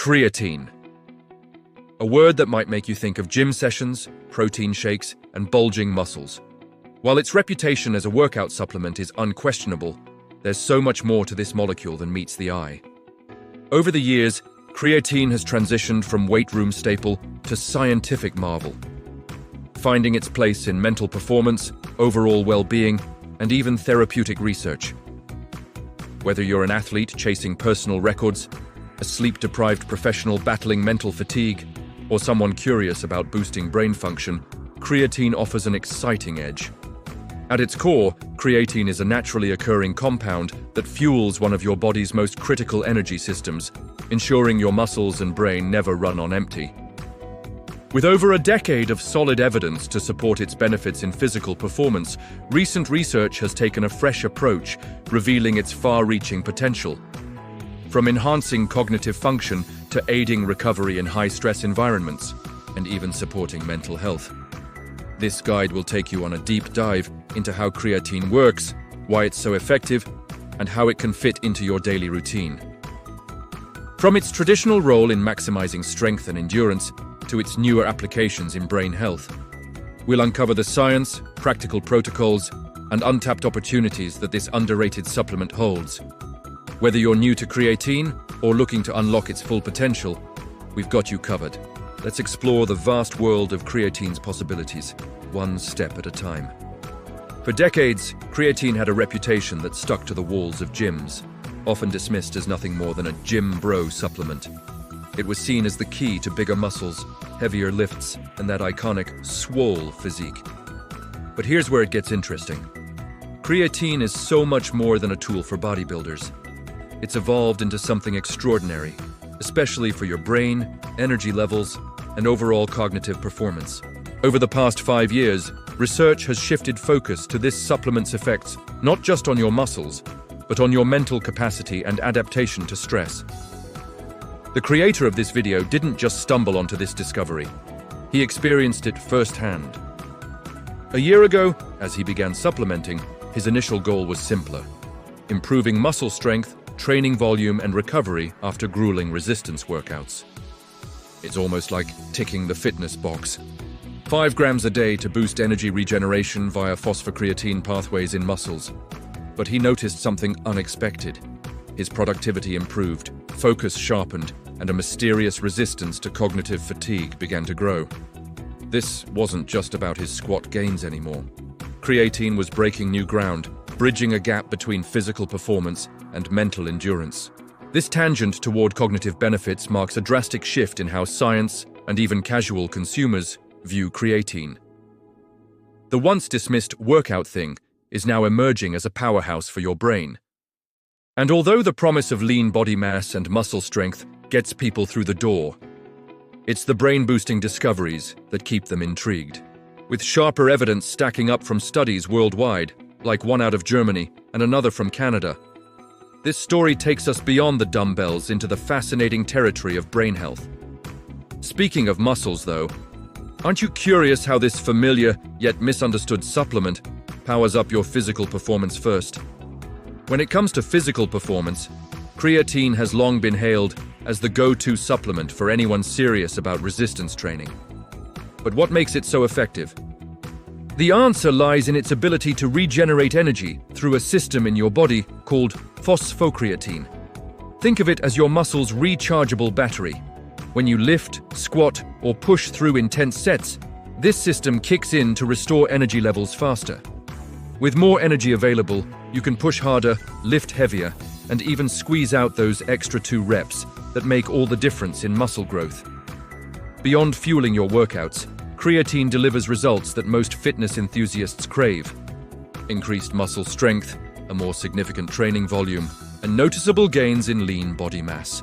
Creatine. A word that might make you think of gym sessions, protein shakes, and bulging muscles. While its reputation as a workout supplement is unquestionable, there's so much more to this molecule than meets the eye. Over the years, creatine has transitioned from weight room staple to scientific marvel, finding its place in mental performance, overall well-being, and even therapeutic research. Whether you're an athlete chasing personal records, a sleep-deprived professional battling mental fatigue, or someone curious about boosting brain function, creatine offers an exciting edge. At its core, creatine is a naturally occurring compound that fuels one of your body's most critical energy systems, ensuring your muscles and brain never run on empty. With over a decade of solid evidence to support its benefits in physical performance, recent research has taken a fresh approach, revealing its far-reaching potential. From enhancing cognitive function to aiding recovery in high-stress environments, and even supporting mental health. This guide will take you on a deep dive into how creatine works, why it's so effective, and how it can fit into your daily routine. From its traditional role in maximizing strength and endurance to its newer applications in brain health, we'll uncover the science, practical protocols, and untapped opportunities that this underrated supplement holds. Whether you're new to creatine or looking to unlock its full potential, we've got you covered. Let's explore the vast world of creatine's possibilities, one step at a time. For decades, creatine had a reputation that stuck to the walls of gyms, often dismissed as nothing more than a gym bro supplement. It was seen as the key to bigger muscles, heavier lifts, and that iconic swole physique. But here's where it gets interesting. Creatine is so much more than a tool for bodybuilders. It's evolved into something extraordinary, especially for your brain, energy levels, and overall cognitive performance. Over the past 5 years, research has shifted focus to this supplement's effects not just on your muscles, but on your mental capacity and adaptation to stress. The creator of this video didn't just stumble onto this discovery. He experienced it firsthand. A year ago, as he began supplementing, his initial goal was simpler: improving muscle strength, training volume, and recovery after grueling resistance workouts. It's almost like ticking the fitness box. 5 grams a day to boost energy regeneration via phosphocreatine pathways in muscles. But he noticed something unexpected. His productivity improved, focus sharpened, and a mysterious resistance to cognitive fatigue began to grow. This wasn't just about his squat gains anymore. Creatine was breaking new ground, bridging a gap between physical performance and mental endurance. This tangent toward cognitive benefits marks a drastic shift in how science and even casual consumers view creatine. The once dismissed workout thing is now emerging as a powerhouse for your brain. And although the promise of lean body mass and muscle strength gets people through the door, it's the brain-boosting discoveries that keep them intrigued. With sharper evidence stacking up from studies worldwide, like one out of Germany and another from Canada, this story takes us beyond the dumbbells into the fascinating territory of brain health. Speaking of muscles, though, aren't you curious how this familiar yet misunderstood supplement powers up your physical performance first? When it comes to physical performance, creatine has long been hailed as the go-to supplement for anyone serious about resistance training. But what makes it so effective? The answer lies in its ability to regenerate energy through a system in your body called phosphocreatine. Think of it as your muscle's rechargeable battery. When you lift, squat, or push through intense sets, this system kicks in to restore energy levels faster. With more energy available, you can push harder, lift heavier, and even squeeze out those extra 2 reps that make all the difference in muscle growth. Beyond fueling your workouts, creatine delivers results that most fitness enthusiasts crave: increased muscle strength, a more significant training volume, and noticeable gains in lean body mass.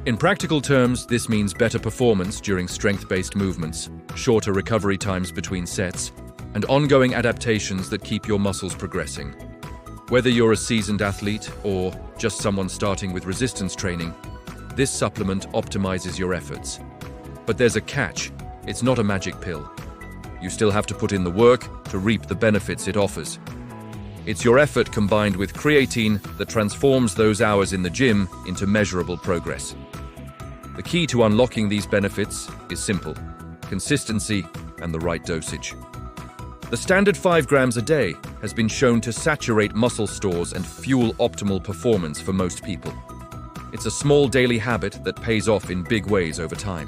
In practical terms, this means better performance during strength-based movements, shorter recovery times between sets, and ongoing adaptations that keep your muscles progressing. Whether you're a seasoned athlete or just someone starting with resistance training, this supplement optimizes your efforts. But there's a catch: it's not a magic pill. You still have to put in the work to reap the benefits it offers. It's your effort combined with creatine that transforms those hours in the gym into measurable progress. The key to unlocking these benefits is simple: consistency and the right dosage. The standard 5 grams a day has been shown to saturate muscle stores and fuel optimal performance for most people. It's a small daily habit that pays off in big ways over time.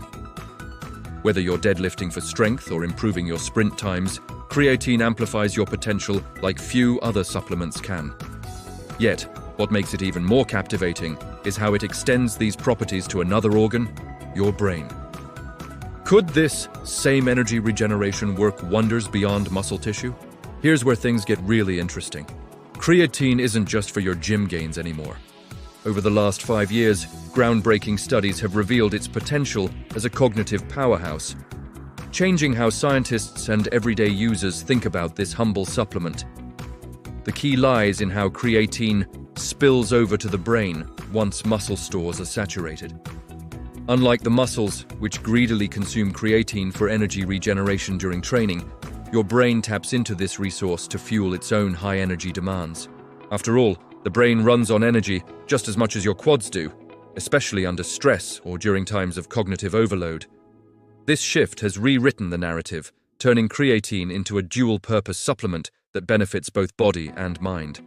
Whether you're deadlifting for strength or improving your sprint times, creatine amplifies your potential like few other supplements can. Yet, what makes it even more captivating is how it extends these properties to another organ, your brain. Could this same energy regeneration work wonders beyond muscle tissue? Here's where things get really interesting. Creatine isn't just for your gym gains anymore. Over the last 5 years, groundbreaking studies have revealed its potential as a cognitive powerhouse, changing how scientists and everyday users think about this humble supplement. The key lies in how creatine spills over to the brain once muscle stores are saturated. Unlike the muscles, which greedily consume creatine for energy regeneration during training, your brain taps into this resource to fuel its own high-energy demands. After all, the brain runs on energy just as much as your quads do, especially under stress or during times of cognitive overload. This shift has rewritten the narrative, turning creatine into a dual-purpose supplement that benefits both body and mind.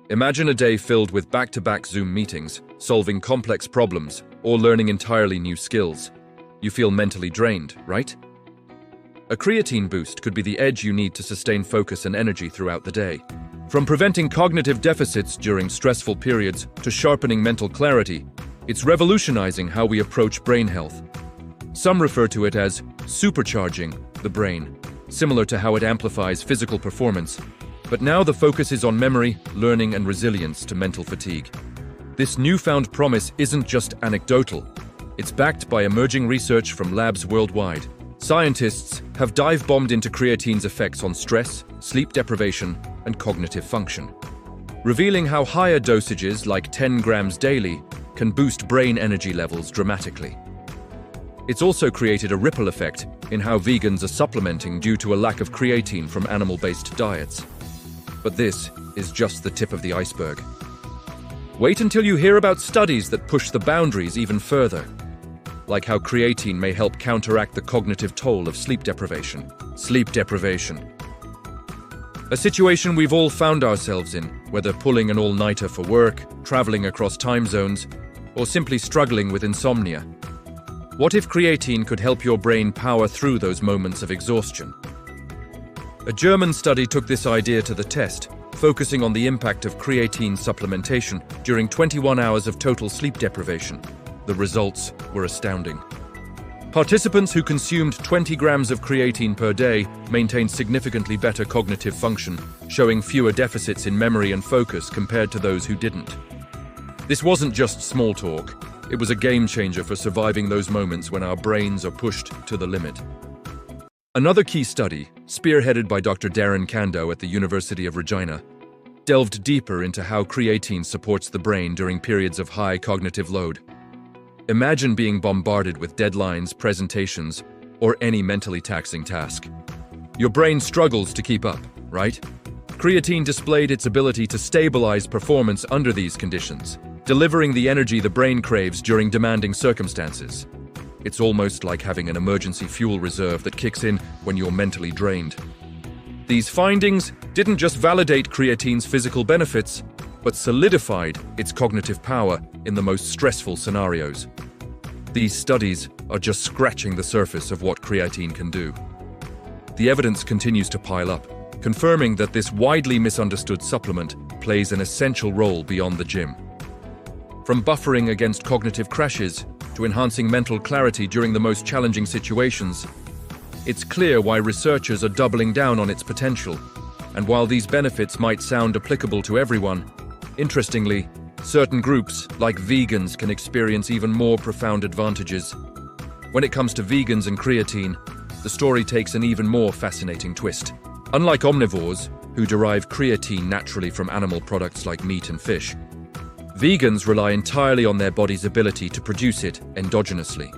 Imagine a day filled with back-to-back Zoom meetings, solving complex problems, or learning entirely new skills. You feel mentally drained, right? A creatine boost could be the edge you need to sustain focus and energy throughout the day. From preventing cognitive deficits during stressful periods to sharpening mental clarity, it's revolutionizing how we approach brain health. Some refer to it as supercharging the brain, similar to how it amplifies physical performance. But now the focus is on memory, learning, and resilience to mental fatigue. This newfound promise isn't just anecdotal. It's backed by emerging research from labs worldwide. Scientists have dive-bombed into creatine's effects on stress, sleep deprivation, and cognitive function, revealing how higher dosages, like 10 grams daily, can boost brain energy levels dramatically. It's also created a ripple effect in how vegans are supplementing due to a lack of creatine from animal-based diets. But this is just the tip of the iceberg. Wait until you hear about studies that push the boundaries even further, like how creatine may help counteract the cognitive toll of sleep deprivation. Sleep deprivation. A situation we've all found ourselves in, whether pulling an all-nighter for work, traveling across time zones, or simply struggling with insomnia. What if creatine could help your brain power through those moments of exhaustion? A German study took this idea to the test, focusing on the impact of creatine supplementation during 21 hours of total sleep deprivation. The results were astounding. Participants who consumed 20 grams of creatine per day maintained significantly better cognitive function, showing fewer deficits in memory and focus compared to those who didn't. This wasn't just small talk. It was a game changer for surviving those moments when our brains are pushed to the limit. Another key study, spearheaded by Dr. Darren Kando at the University of Regina, delved deeper into how creatine supports the brain during periods of high cognitive load. Imagine being bombarded with deadlines, presentations, or any mentally taxing task. Your brain struggles to keep up, right? Creatine displayed its ability to stabilize performance under these conditions, delivering the energy the brain craves during demanding circumstances. It's almost like having an emergency fuel reserve that kicks in when you're mentally drained. These findings didn't just validate creatine's physical benefits, but solidified its cognitive power in the most stressful scenarios. These studies are just scratching the surface of what creatine can do. The evidence continues to pile up, confirming that this widely misunderstood supplement plays an essential role beyond the gym. From buffering against cognitive crashes to enhancing mental clarity during the most challenging situations, it's clear why researchers are doubling down on its potential. And while these benefits might sound applicable to everyone, interestingly, certain groups, like vegans, can experience even more profound advantages. When it comes to vegans and creatine, the story takes an even more fascinating twist. Unlike omnivores, who derive creatine naturally from animal products like meat and fish, vegans rely entirely on their body's ability to produce it endogenously.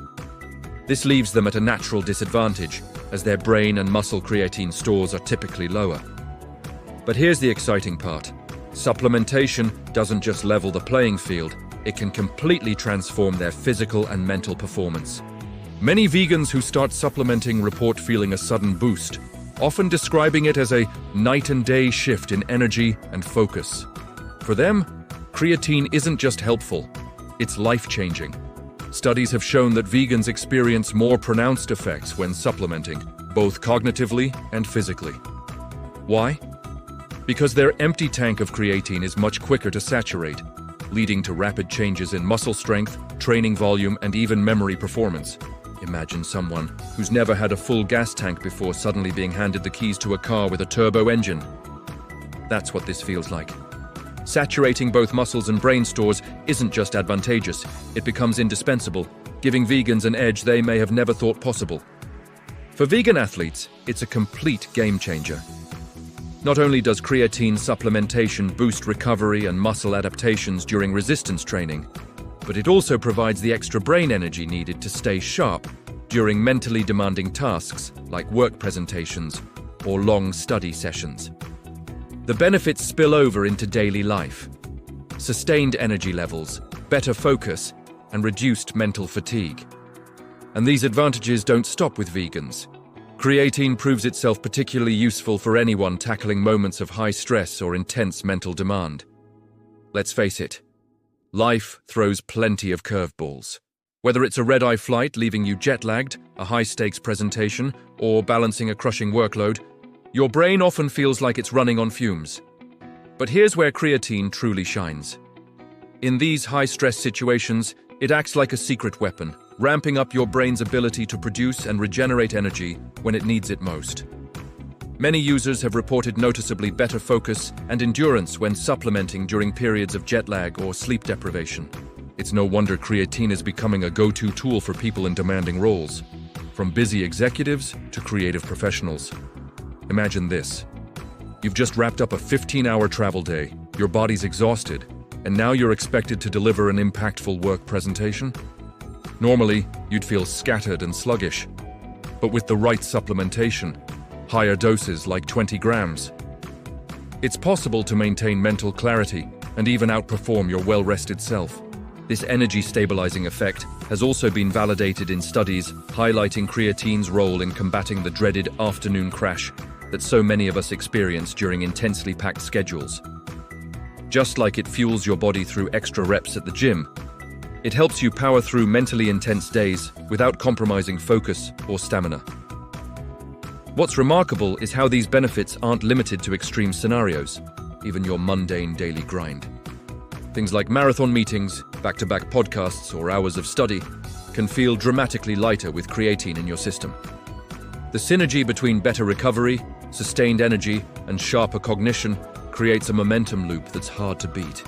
This leaves them at a natural disadvantage, as their brain and muscle creatine stores are typically lower. But here's the exciting part. Supplementation doesn't just level the playing field, it can completely transform their physical and mental performance. Many vegans who start supplementing report feeling a sudden boost, often describing it as a night and day shift in energy and focus. For them, creatine isn't just helpful, it's life-changing. Studies have shown that vegans experience more pronounced effects when supplementing, both cognitively and physically. Why? Because their empty tank of creatine is much quicker to saturate, leading to rapid changes in muscle strength, training volume, and even memory performance. Imagine someone who's never had a full gas tank before suddenly being handed the keys to a car with a turbo engine. That's what this feels like. Saturating both muscles and brain stores isn't just advantageous, it becomes indispensable, giving vegans an edge they may have never thought possible. For vegan athletes, it's a complete game changer. Not only does creatine supplementation boost recovery and muscle adaptations during resistance training, but it also provides the extra brain energy needed to stay sharp during mentally demanding tasks like work presentations or long study sessions. The benefits spill over into daily life. Sustained energy levels, better focus, and reduced mental fatigue. And these advantages don't stop with vegans. Creatine proves itself particularly useful for anyone tackling moments of high stress or intense mental demand. Let's face it, life throws plenty of curveballs. Whether it's a red-eye flight leaving you jet-lagged, a high-stakes presentation, or balancing a crushing workload, your brain often feels like it's running on fumes. But here's where creatine truly shines. In these high-stress situations, it acts like a secret weapon, ramping up your brain's ability to produce and regenerate energy when it needs it most. Many users have reported noticeably better focus and endurance when supplementing during periods of jet lag or sleep deprivation. It's no wonder creatine is becoming a go-to tool for people in demanding roles, from busy executives to creative professionals. Imagine this. You've just wrapped up a 15-hour travel day, your body's exhausted, and now you're expected to deliver an impactful work presentation? Normally, you'd feel scattered and sluggish. But with the right supplementation, higher doses like 20 grams, it's possible to maintain mental clarity and even outperform your well-rested self. This energy-stabilizing effect has also been validated in studies highlighting creatine's role in combating the dreaded afternoon crash that so many of us experience during intensely packed schedules. Just like it fuels your body through extra reps at the gym, it helps you power through mentally intense days without compromising focus or stamina. What's remarkable is how these benefits aren't limited to extreme scenarios, even your mundane daily grind. Things like marathon meetings, back-to-back podcasts, or hours of study can feel dramatically lighter with creatine in your system. The synergy between better recovery, sustained energy, and sharper cognition creates a momentum loop that's hard to beat.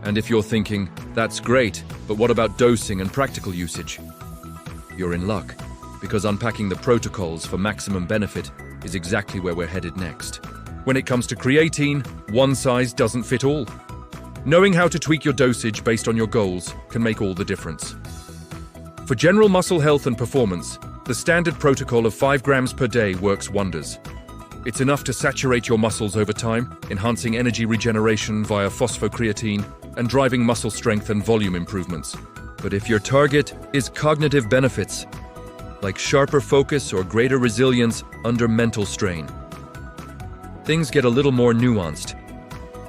And if you're thinking, that's great, but what about dosing and practical usage? You're in luck, because unpacking the protocols for maximum benefit is exactly where we're headed next. When it comes to creatine, one size doesn't fit all. Knowing how to tweak your dosage based on your goals can make all the difference. For general muscle health and performance, the standard protocol of 5 grams per day works wonders. It's enough to saturate your muscles over time, enhancing energy regeneration via phosphocreatine and driving muscle strength and volume improvements. But if your target is cognitive benefits, like sharper focus or greater resilience under mental strain, things get a little more nuanced.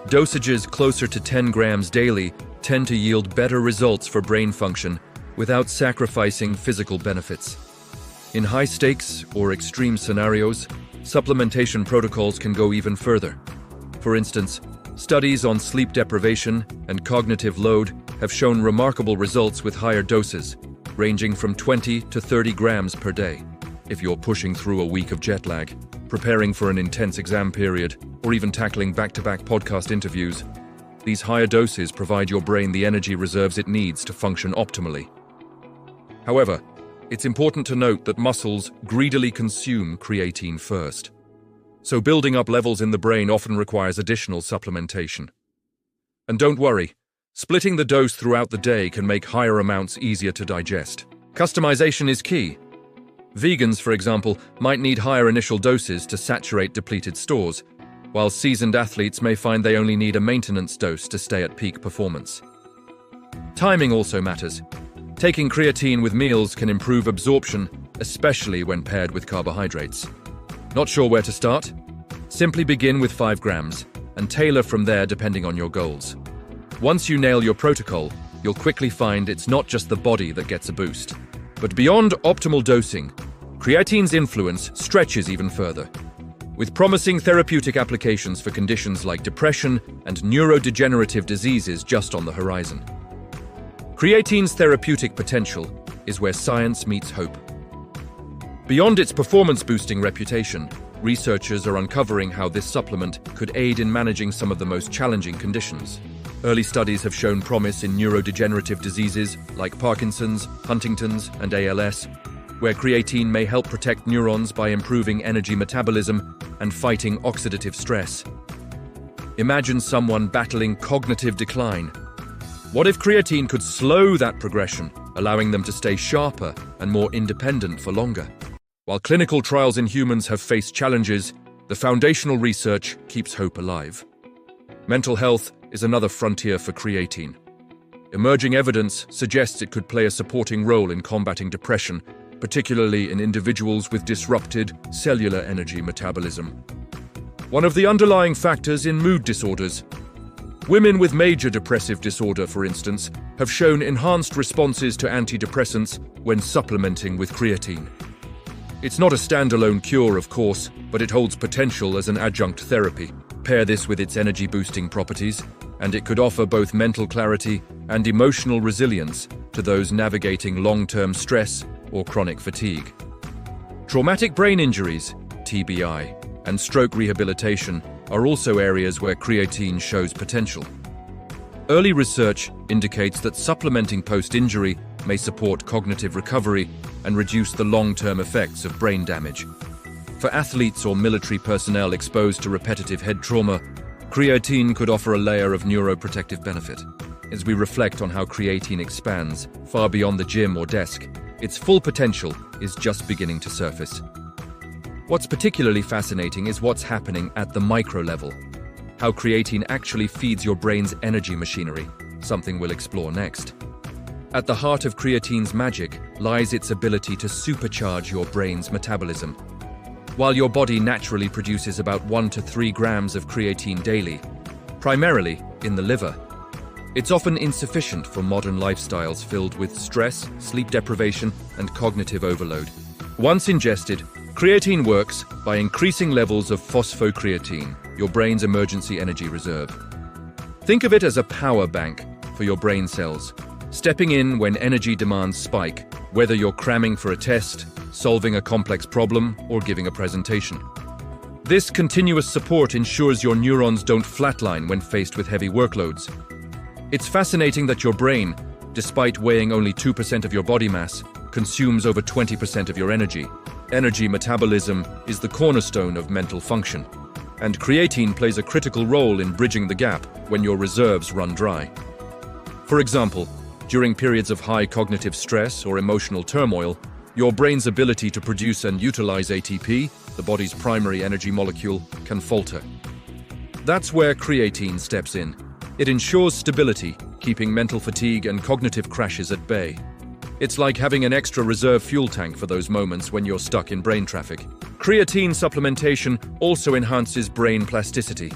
Dosages closer to 10 grams daily tend to yield better results for brain function without sacrificing physical benefits. In high-stakes or extreme scenarios, supplementation protocols can go even further. For instance, studies on sleep deprivation and cognitive load have shown remarkable results with higher doses, ranging from 20 to 30 grams per day. If you're pushing through a week of jet lag, preparing for an intense exam period, or even tackling back-to-back podcast interviews, these higher doses provide your brain the energy reserves it needs to function optimally. However, it's important to note that muscles greedily consume creatine first. So building up levels in the brain often requires additional supplementation. And don't worry, splitting the dose throughout the day can make higher amounts easier to digest. Customization is key. Vegans, for example, might need higher initial doses to saturate depleted stores, while seasoned athletes may find they only need a maintenance dose to stay at peak performance. Timing also matters. Taking creatine with meals can improve absorption, especially when paired with carbohydrates. Not sure where to start? Simply begin with 5 grams and tailor from there depending on your goals. Once you nail your protocol, you'll quickly find it's not just the body that gets a boost. But beyond optimal dosing, creatine's influence stretches even further. With promising therapeutic applications for conditions like depression and neurodegenerative diseases just on the horizon. Creatine's therapeutic potential is where science meets hope. Beyond its performance-boosting reputation, researchers are uncovering how this supplement could aid in managing some of the most challenging conditions. Early studies have shown promise in neurodegenerative diseases like Parkinson's, Huntington's, and ALS, where creatine may help protect neurons by improving energy metabolism and fighting oxidative stress. Imagine someone battling cognitive decline. What if creatine could slow that progression, allowing them to stay sharper and more independent for longer? While clinical trials in humans have faced challenges, the foundational research keeps hope alive. Mental health is another frontier for creatine. Emerging evidence suggests it could play a supporting role in combating depression, particularly in individuals with disrupted cellular energy metabolism. One of the underlying factors in mood disorders. Women with major depressive disorder, for instance, have shown enhanced responses to antidepressants when supplementing with creatine. It's not a standalone cure, of course, but it holds potential as an adjunct therapy. Pair this with its energy-boosting properties, and it could offer both mental clarity and emotional resilience to those navigating long-term stress or chronic fatigue. Traumatic brain injuries, TBI, and stroke rehabilitation are also areas where creatine shows potential. Early research indicates that supplementing post-injury may support cognitive recovery and reduce the long-term effects of brain damage. For athletes or military personnel exposed to repetitive head trauma, creatine could offer a layer of neuroprotective benefit. As we reflect on how creatine expands far beyond the gym or desk, its full potential is just beginning to surface. What's particularly fascinating is what's happening at the micro level. How creatine actually feeds your brain's energy machinery, something we'll explore next. At the heart of creatine's magic lies its ability to supercharge your brain's metabolism. While your body naturally produces about 1 to 3 grams of creatine daily, primarily in the liver, it's often insufficient for modern lifestyles filled with stress, sleep deprivation, and cognitive overload. Once ingested, creatine works by increasing levels of phosphocreatine, your brain's emergency energy reserve. Think of it as a power bank for your brain cells, stepping in when energy demands spike, whether you're cramming for a test, solving a complex problem, or giving a presentation. This continuous support ensures your neurons don't flatline when faced with heavy workloads. It's fascinating that your brain, despite weighing only 2% of your body mass, consumes over 20% of your energy. Energy metabolism is the cornerstone of mental function, and creatine plays a critical role in bridging the gap when your reserves run dry. For example, during periods of high cognitive stress or emotional turmoil, your brain's ability to produce and utilize ATP, the body's primary energy molecule, can falter. That's where creatine steps in. It ensures stability, keeping mental fatigue and cognitive crashes at bay. It's like having an extra reserve fuel tank for those moments when you're stuck in brain traffic. Creatine supplementation also enhances brain plasticity,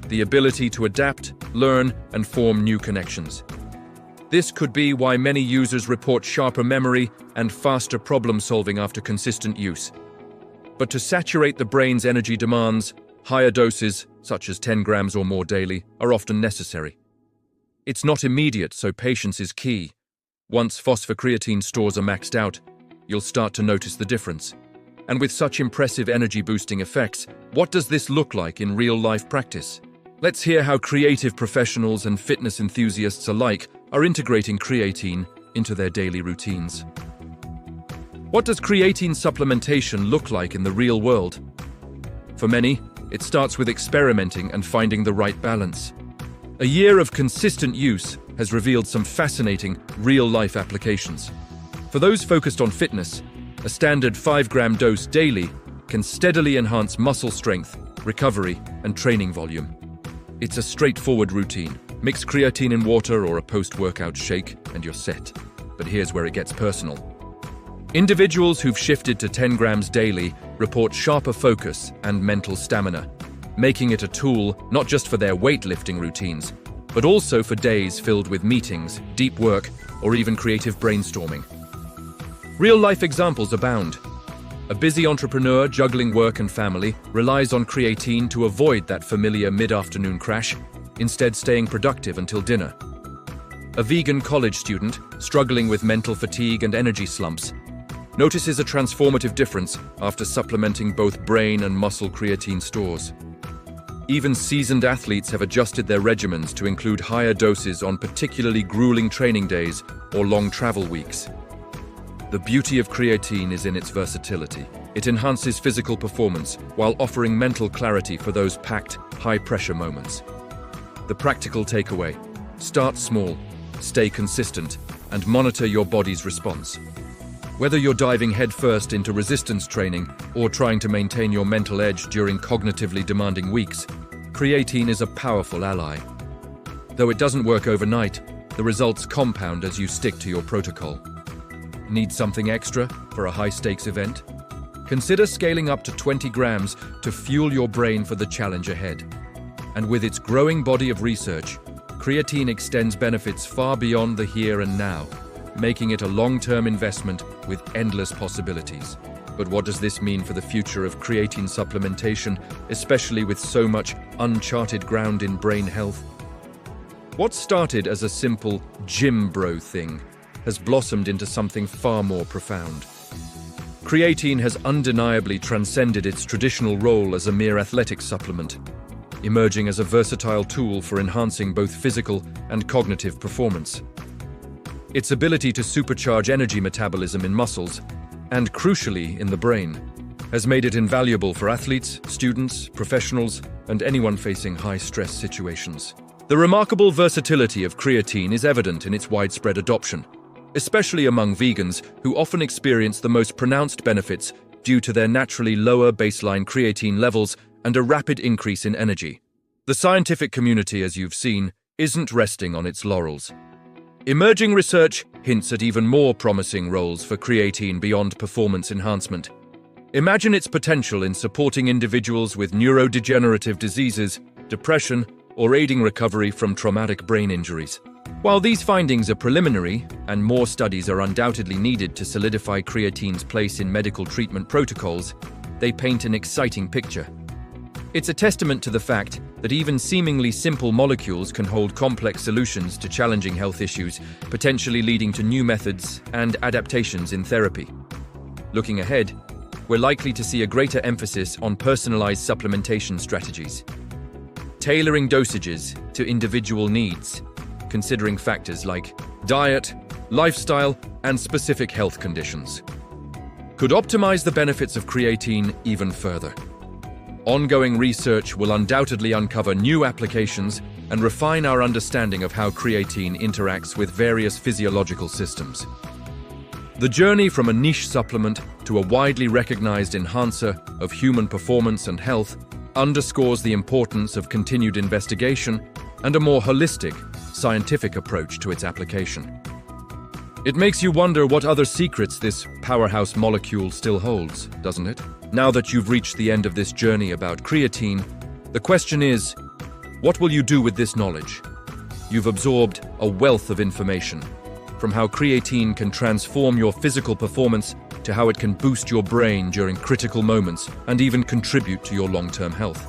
the ability to adapt, learn, and form new connections. This could be why many users report sharper memory and faster problem-solving after consistent use. But to saturate the brain's energy demands, higher doses, such as 10 grams or more daily, are often necessary. It's not immediate, so patience is key. Once phosphocreatine stores are maxed out, you'll start to notice the difference. And with such impressive energy-boosting effects, what does this look like in real-life practice? Let's hear how creative professionals and fitness enthusiasts alike are integrating creatine into their daily routines. What does creatine supplementation look like in the real world? For many, it starts with experimenting and finding the right balance. A year of consistent use has revealed some fascinating real-life applications. For those focused on fitness, a standard 5-gram dose daily can steadily enhance muscle strength, recovery, and training volume. It's a straightforward routine. Mix creatine in water or a post-workout shake and you're set. But here's where it gets personal. Individuals who've shifted to 10 grams daily report sharper focus and mental stamina, making it a tool not just for their weightlifting routines, but also for days filled with meetings, deep work, or even creative brainstorming. Real-life examples abound. A busy entrepreneur juggling work and family relies on creatine to avoid that familiar mid-afternoon crash, instead staying productive until dinner. A vegan college student, struggling with mental fatigue and energy slumps, notices a transformative difference after supplementing both brain and muscle creatine stores. Even seasoned athletes have adjusted their regimens to include higher doses on particularly grueling training days or long travel weeks. The beauty of creatine is in its versatility. It enhances physical performance while offering mental clarity for those packed, high-pressure moments. The practical takeaway: start small, stay consistent, and monitor your body's response. Whether you're diving headfirst into resistance training or trying to maintain your mental edge during cognitively demanding weeks, creatine is a powerful ally. Though it doesn't work overnight, the results compound as you stick to your protocol. Need something extra for a high-stakes event? Consider scaling up to 20 grams to fuel your brain for the challenge ahead. And with its growing body of research, creatine extends benefits far beyond the here and now, making it a long-term investment with endless possibilities. But what does this mean for the future of creatine supplementation, especially with so much uncharted ground in brain health? What started as a simple gym bro thing has blossomed into something far more profound. Creatine has undeniably transcended its traditional role as a mere athletic supplement, emerging as a versatile tool for enhancing both physical and cognitive performance. Its ability to supercharge energy metabolism in muscles, and crucially in the brain, has made it invaluable for athletes, students, professionals, and anyone facing high-stress situations. The remarkable versatility of creatine is evident in its widespread adoption, especially among vegans who often experience the most pronounced benefits due to their naturally lower baseline creatine levels and a rapid increase in energy. The scientific community, as you've seen, isn't resting on its laurels. Emerging research hints at even more promising roles for creatine beyond performance enhancement. Imagine its potential in supporting individuals with neurodegenerative diseases, depression, or aiding recovery from traumatic brain injuries. While these findings are preliminary, and more studies are undoubtedly needed to solidify creatine's place in medical treatment protocols, they paint an exciting picture. It's a testament to the fact that even seemingly simple molecules can hold complex solutions to challenging health issues, potentially leading to new methods and adaptations in therapy. Looking ahead, we're likely to see a greater emphasis on personalized supplementation strategies, tailoring dosages to individual needs, considering factors like diet, lifestyle, and specific health conditions, could optimize the benefits of creatine even further. Ongoing research will undoubtedly uncover new applications and refine our understanding of how creatine interacts with various physiological systems. The journey from a niche supplement to a widely recognized enhancer of human performance and health underscores the importance of continued investigation and a more holistic, scientific approach to its application. It makes you wonder what other secrets this powerhouse molecule still holds, doesn't it? Now that you've reached the end of this journey about creatine, the question is, what will you do with this knowledge? You've absorbed a wealth of information, from how creatine can transform your physical performance to how it can boost your brain during critical moments and even contribute to your long-term health.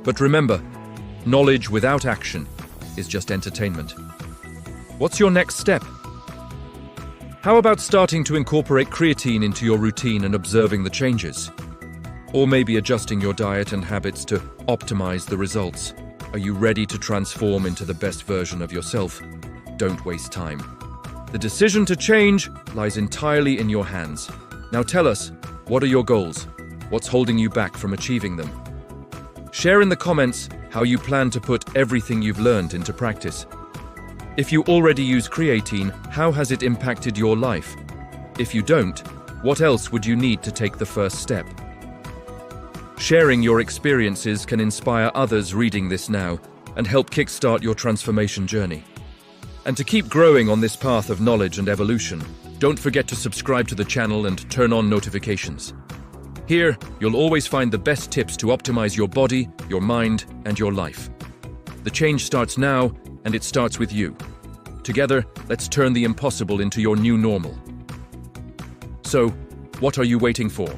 But remember, knowledge without action is just entertainment. What's your next step? How about starting to incorporate creatine into your routine and observing the changes? Or maybe adjusting your diet and habits to optimize the results. Are you ready to transform into the best version of yourself? Don't waste time. The decision to change lies entirely in your hands. Now tell us, what are your goals? What's holding you back from achieving them? Share in the comments how you plan to put everything you've learned into practice. If you already use creatine, how has it impacted your life? If you don't, what else would you need to take the first step? Sharing your experiences can inspire others reading this now, and help kickstart your transformation journey. And to keep growing on this path of knowledge and evolution, don't forget to subscribe to the channel and turn on notifications. Here, you'll always find the best tips to optimize your body, your mind, and your life. The change starts now, and it starts with you. Together, let's turn the impossible into your new normal. So, what are you waiting for?